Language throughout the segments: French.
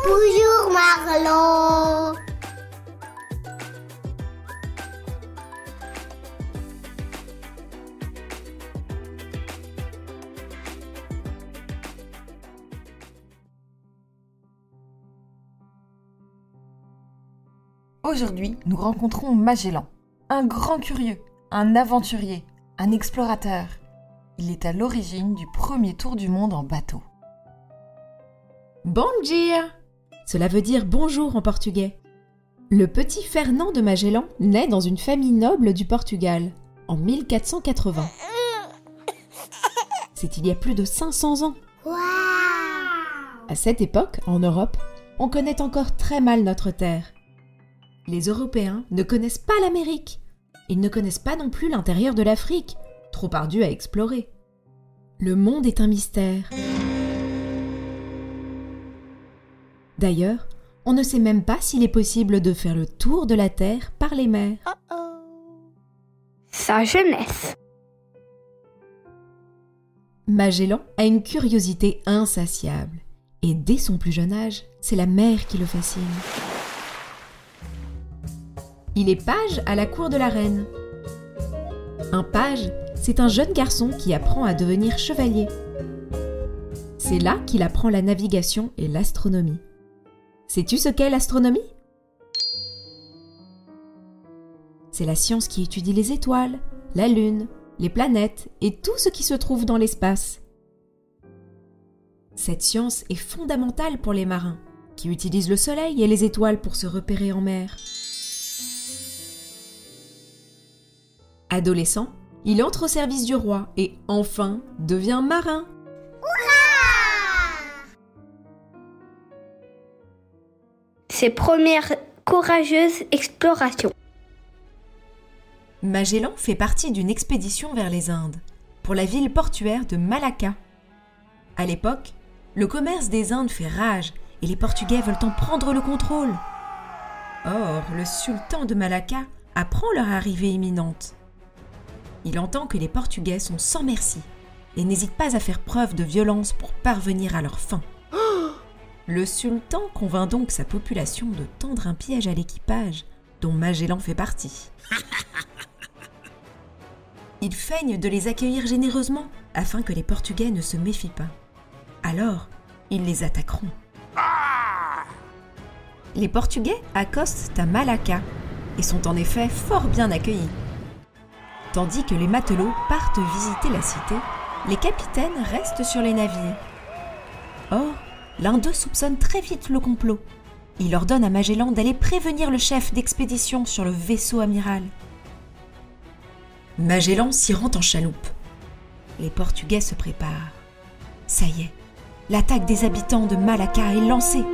Bonjour Marlon. Aujourd'hui, nous rencontrons Magellan, un grand curieux, un aventurier, un explorateur. Il est à l'origine du premier tour du monde en bateau. Bom dia! Cela veut dire bonjour en portugais. Le petit Fernand de Magellan naît dans une famille noble du Portugal en 1480. C'est il y a plus de 500 ans. Waouh! À cette époque, en Europe, on connaît encore très mal notre terre. Les Européens ne connaissent pas l'Amérique. Ils ne connaissent pas non plus l'intérieur de l'Afrique, trop ardu à explorer. Le monde est un mystère. D'ailleurs, on ne sait même pas s'il est possible de faire le tour de la Terre par les mers. Sa jeunesse. Magellan a une curiosité insatiable. Et dès son plus jeune âge, c'est la mer qui le fascine. Il est page à la cour de la reine. Un page, c'est un jeune garçon qui apprend à devenir chevalier. C'est là qu'il apprend la navigation et l'astronomie. Sais-tu ce qu'est l'astronomie ? C'est la science qui étudie les étoiles, la lune, les planètes et tout ce qui se trouve dans l'espace. Cette science est fondamentale pour les marins, qui utilisent le soleil et les étoiles pour se repérer en mer. Adolescent, il entre au service du roi et enfin devient marin. Ses premières courageuses explorations. Magellan fait partie d'une expédition vers les Indes, pour la ville portuaire de Malacca. À l'époque, le commerce des Indes fait rage et les Portugais veulent en prendre le contrôle. Or, le sultan de Malacca apprend leur arrivée imminente. Il entend que les Portugais sont sans merci et n'hésitent pas à faire preuve de violence pour parvenir à leur fin. Le sultan convainc donc sa population de tendre un piège à l'équipage, dont Magellan fait partie. Il feigne de les accueillir généreusement afin que les Portugais ne se méfient pas. Alors, ils les attaqueront. Les Portugais accostent à Malacca et sont en effet fort bien accueillis. Tandis que les matelots partent visiter la cité, les capitaines restent sur les navires. Or, l'un d'eux soupçonne très vite le complot. Il ordonne à Magellan d'aller prévenir le chef d'expédition sur le vaisseau amiral. Magellan s'y rend en chaloupe. Les Portugais se préparent. Ça y est, l'attaque des habitants de Malacca est lancée.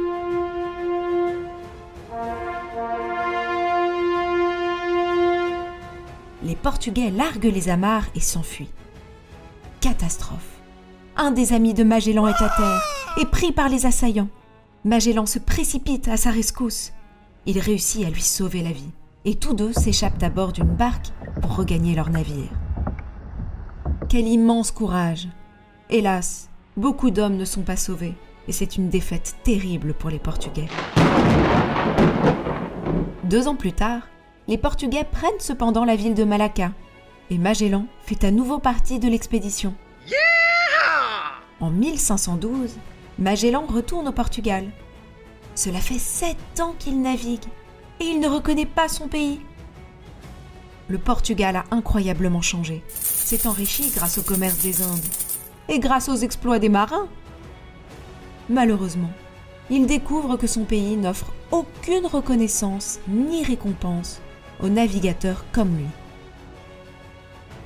Les Portugais larguent les amarres et s'enfuient. Catastrophe. Un des amis de Magellan est à terre et pris par les assaillants. Magellan se précipite à sa rescousse. Il réussit à lui sauver la vie et tous deux s'échappent à bord d'une barque pour regagner leur navire. Quel immense courage! Hélas, beaucoup d'hommes ne sont pas sauvés et c'est une défaite terrible pour les Portugais. 2 ans plus tard, les Portugais prennent cependant la ville de Malacca et Magellan fait à nouveau partie de l'expédition. En 1512, Magellan retourne au Portugal. Cela fait 7 ans qu'il navigue et il ne reconnaît pas son pays. Le Portugal a incroyablement changé, s'est enrichi grâce au commerce des Indes et grâce aux exploits des marins. Malheureusement, il découvre que son pays n'offre aucune reconnaissance ni récompense aux navigateurs comme lui.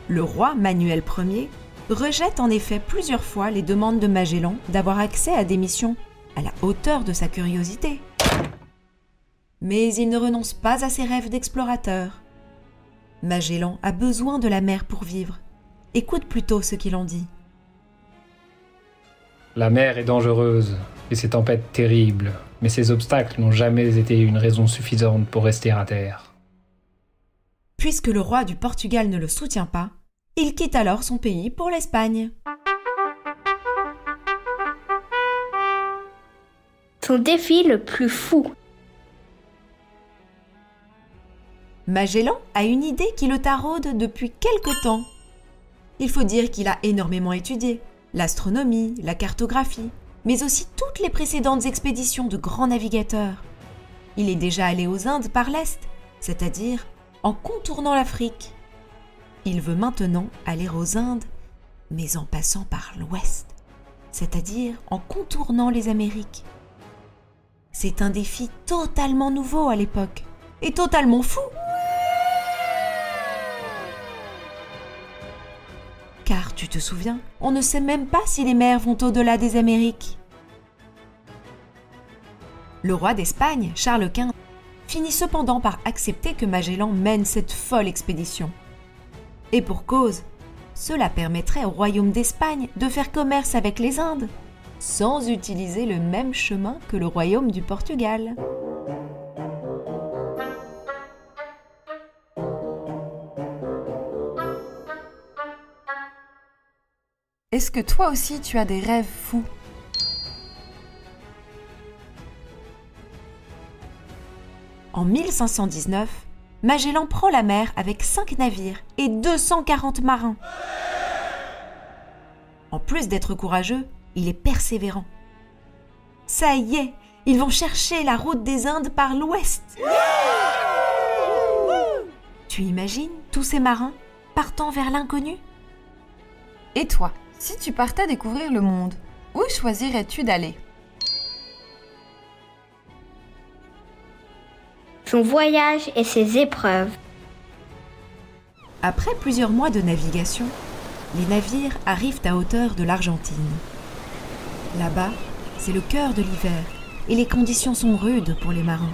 Le roi Manuel Ier rejette en effet plusieurs fois les demandes de Magellan d'avoir accès à des missions à la hauteur de sa curiosité. Mais il ne renonce pas à ses rêves d'explorateur. Magellan a besoin de la mer pour vivre. Écoute plutôt ce qu'il en dit. La mer est dangereuse et ses tempêtes terribles, mais ces obstacles n'ont jamais été une raison suffisante pour rester à terre. Puisque le roi du Portugal ne le soutient pas, il quitte alors son pays pour l'Espagne. Son défi le plus fou. Magellan a une idée qui le taraude depuis quelque temps. Il faut dire qu'il a énormément étudié l'astronomie, la cartographie, mais aussi toutes les précédentes expéditions de grands navigateurs. Il est déjà allé aux Indes par l'Est, c'est-à-dire en contournant l'Afrique. Il veut maintenant aller aux Indes, mais en passant par l'Ouest, c'est-à-dire en contournant les Amériques. C'est un défi totalement nouveau à l'époque, et totalement fou. Car tu te souviens, on ne sait même pas si les mers vont au-delà des Amériques. Le roi d'Espagne, Charles Quint, finit cependant par accepter que Magellan mène cette folle expédition. Et pour cause, cela permettrait au royaume d'Espagne de faire commerce avec les Indes, sans utiliser le même chemin que le royaume du Portugal. Est-ce que toi aussi tu as des rêves fous? En 1519, Magellan prend la mer avec 5 navires et 240 marins. En plus d'être courageux, il est persévérant. Ça y est, ils vont chercher la route des Indes par l'ouest. Tu imagines tous ces marins partant vers l'inconnu? Et toi, si tu partais découvrir le monde, où choisirais-tu d'aller? Son voyage et ses épreuves. Après plusieurs mois de navigation, les navires arrivent à hauteur de l'Argentine. Là-bas, c'est le cœur de l'hiver et les conditions sont rudes pour les marins.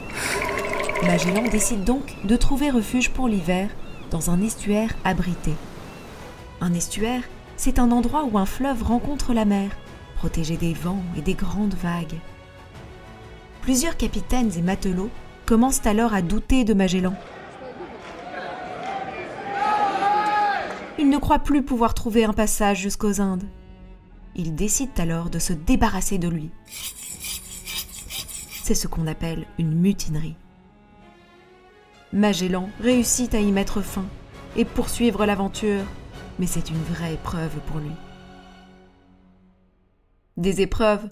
Magellan décide donc de trouver refuge pour l'hiver dans un estuaire abrité. Un estuaire, c'est un endroit où un fleuve rencontre la mer, protégé des vents et des grandes vagues. Plusieurs capitaines et matelots commencent alors à douter de Magellan. Ils ne croient plus pouvoir trouver un passage jusqu'aux Indes. Ils décident alors de se débarrasser de lui. C'est ce qu'on appelle une mutinerie. Magellan réussit à y mettre fin et poursuivre l'aventure, mais c'est une vraie épreuve pour lui. Des épreuves?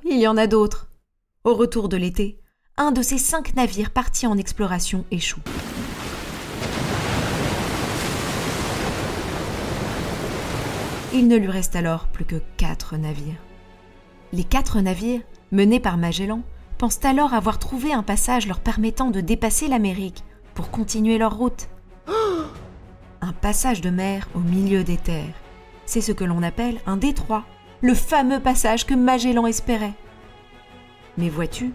Il y en a d'autres. Au retour de l'été, un de ces 5 navires partis en exploration échoue. Il ne lui reste alors plus que 4 navires. Les 4 navires, menés par Magellan, pensent alors avoir trouvé un passage leur permettant de dépasser l'Amérique pour continuer leur route. Un passage de mer au milieu des terres. C'est ce que l'on appelle un détroit, le fameux passage que Magellan espérait. Mais vois-tu,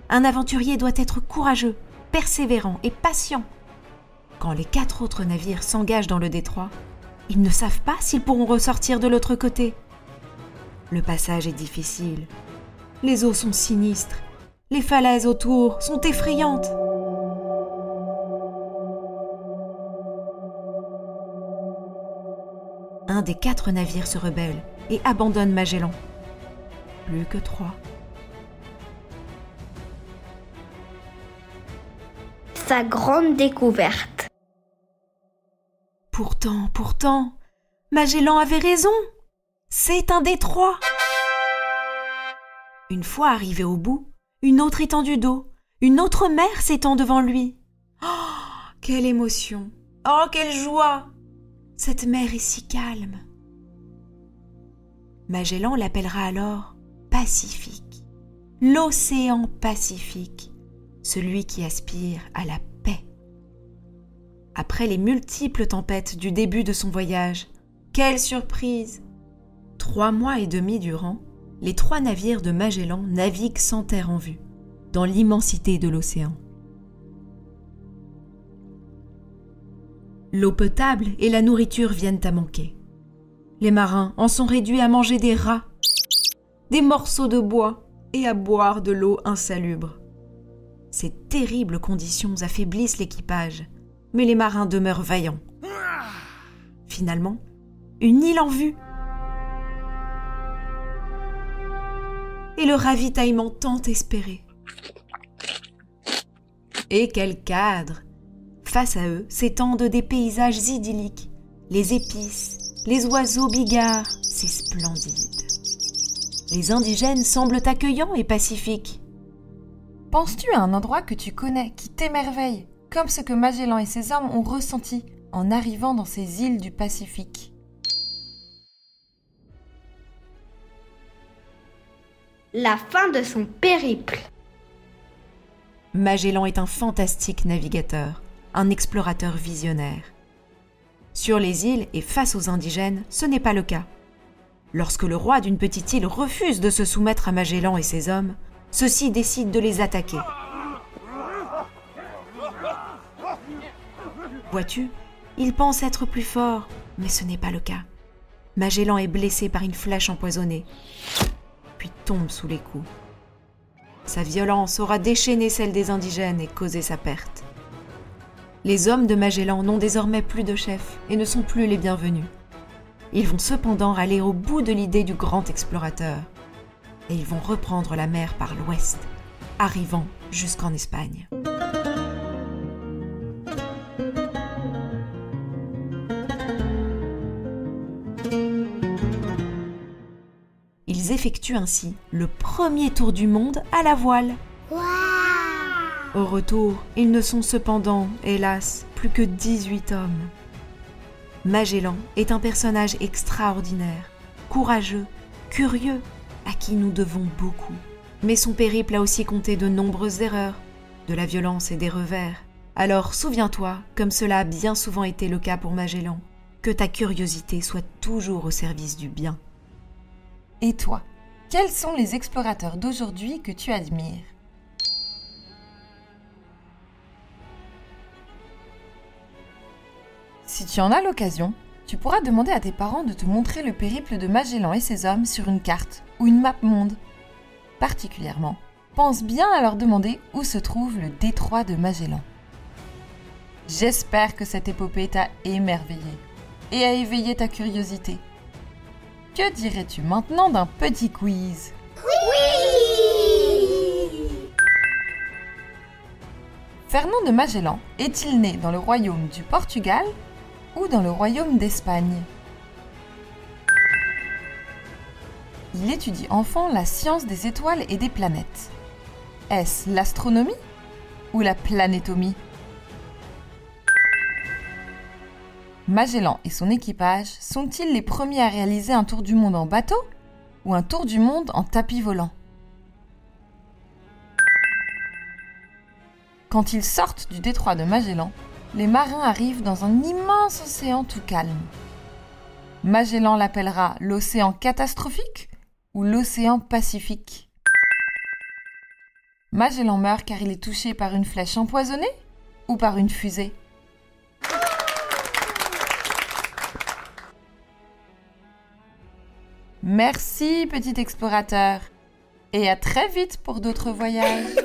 un aventurier doit être courageux, persévérant et patient. Quand les 4 autres navires s'engagent dans le détroit, ils ne savent pas s'ils pourront ressortir de l'autre côté. Le passage est difficile. Les eaux sont sinistres. Les falaises autour sont effrayantes. Un des 4 navires se rebelle et abandonne Magellan. Plus que 3. Sa grande découverte. Pourtant, Magellan avait raison. C'est un détroit. Une fois arrivé au bout, une autre étendue d'eau, une autre mer s'étend devant lui. Oh, quelle émotion! Oh, quelle joie! Cette mer est si calme. Magellan l'appellera alors Pacifique, l'océan Pacifique, celui qui aspire à la paix. Après les multiples tempêtes du début de son voyage, quelle surprise! 3 mois et demi durant, les 3 navires de Magellan naviguent sans terre en vue, dans l'immensité de l'océan. L'eau potable et la nourriture viennent à manquer. Les marins en sont réduits à manger des rats, des morceaux de bois et à boire de l'eau insalubre. Ces terribles conditions affaiblissent l'équipage, mais les marins demeurent vaillants. Finalement, une île en vue. et le ravitaillement tant espéré. Et quel cadre! Face à eux s'étendent des paysages idylliques, les épices, les oiseaux bigards, c'est splendide. Les indigènes semblent accueillants et pacifiques. Penses-tu à un endroit que tu connais, qui t'émerveille, comme ce que Magellan et ses hommes ont ressenti en arrivant dans ces îles du Pacifique? La fin de son périple. Magellan est un fantastique navigateur, un explorateur visionnaire. Sur les îles et face aux indigènes, ce n'est pas le cas. Lorsque le roi d'une petite île refuse de se soumettre à Magellan et ses hommes, ceux-ci décident de les attaquer. Vois-tu, ils pensent être plus forts, mais ce n'est pas le cas. Magellan est blessé par une flèche empoisonnée, puis tombe sous les coups. Sa violence aura déchaîné celle des indigènes et causé sa perte. Les hommes de Magellan n'ont désormais plus de chef et ne sont plus les bienvenus. Ils vont cependant aller au bout de l'idée du grand explorateur. Et ils vont reprendre la mer par l'ouest, arrivant jusqu'en Espagne. Ils effectuent ainsi le premier tour du monde à la voile. Waouh! Au retour, ils ne sont cependant, hélas, plus que 18 hommes. Magellan est un personnage extraordinaire, courageux, curieux, à qui nous devons beaucoup. Mais son périple a aussi compté de nombreuses erreurs, de la violence et des revers. Alors souviens-toi, comme cela a bien souvent été le cas pour Magellan, que ta curiosité soit toujours au service du bien. Et toi, quels sont les explorateurs d'aujourd'hui que tu admires? Si tu en as l'occasion, tu pourras demander à tes parents de te montrer le périple de Magellan et ses hommes sur une carte ou une map monde. Particulièrement, pense bien à leur demander où se trouve le détroit de Magellan. J'espère que cette épopée t'a émerveillé et a éveillé ta curiosité. Que dirais-tu maintenant d'un petit quiz? Fernand de Magellan est-il né dans le royaume du Portugal ou dans le royaume d'Espagne? Il étudie enfant la science des étoiles et des planètes. Est-ce l'astronomie ou la planétomie? Magellan et son équipage sont-ils les premiers à réaliser un tour du monde en bateau ou un tour du monde en tapis volant? Quand ils sortent du détroit de Magellan, les marins arrivent dans un immense océan tout calme. Magellan l'appellera l'océan catastrophique ou l'océan Pacifique. Magellan meurt car il est touché par une flèche empoisonnée ou par une fusée? Merci, petit explorateur, et à très vite pour d'autres voyages.